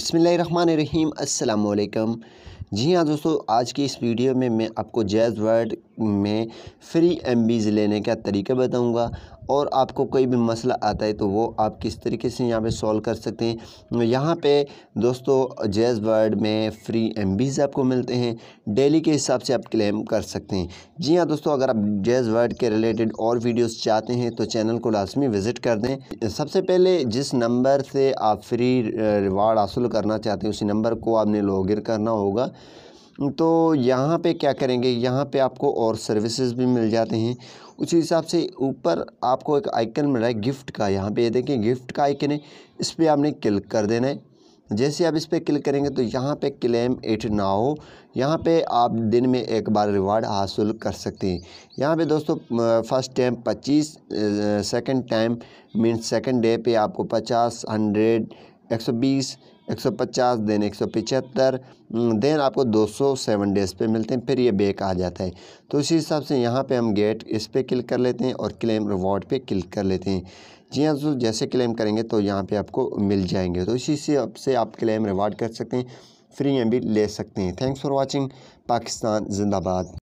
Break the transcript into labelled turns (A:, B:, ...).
A: बिस्मिल्लाहिर्रहमानिर्रहीम अस्सलाम वालेकुम। जी हाँ दोस्तों, आज की इस वीडियो में मैं आपको जैज़ वर्ड में फ्री एमबीज़ लेने का तरीका बताऊंगा और आपको कोई भी मसला आता है तो वो आप किस तरीके से यहाँ पे सॉल्व कर सकते हैं। यहाँ पे दोस्तों जैज़ वर्ड में फ्री एमबीज़ आपको मिलते हैं, डेली के हिसाब से आप क्लेम कर सकते हैं। जी हाँ दोस्तों, अगर आप जैज़ वर्ड के रिलेटेड और वीडियोस चाहते हैं तो चैनल को लाजमी विज़िट कर दें। सबसे पहले जिस नंबर से आप फ्री रिवार्ड हासिल करना चाहते हैं उसी नंबर को आपने लॉगिन करना होगा। तो यहाँ पे क्या करेंगे, यहाँ पे आपको और सर्विसेज भी मिल जाते हैं। उसी हिसाब से ऊपर आपको एक आइकन मिल रहा है गिफ्ट का, यहाँ पे ये देखिए गिफ्ट का आइकन है, इस पर आपने क्लिक कर देना है। जैसे आप इस पर क्लिक करेंगे तो यहाँ पे क्लेम इट नाउ, यहाँ पे आप दिन में एक बार रिवार्ड हासिल कर सकते हैं। यहाँ पे दोस्तों first time 25, second time means second day पे आपको 50, 100, 120, 150 देन 175 देन आपको 207 डेज़ पे मिलते हैं, फिर ये बैक आ जाता है। तो इसी हिसाब से यहाँ पे हम गेट इस पे क्लिक कर लेते हैं और क्लेम रिवॉर्ड पे क्लिक कर लेते हैं। जी हाँ, तो जैसे क्लेम करेंगे तो यहाँ पे आपको मिल जाएंगे। तो इसी हिसाब से आप क्लेम रिवॉर्ड कर सकते हैं, फ्री एमबी ले सकते हैं। Thanks for watching. पाकिस्तान जिंदाबाद।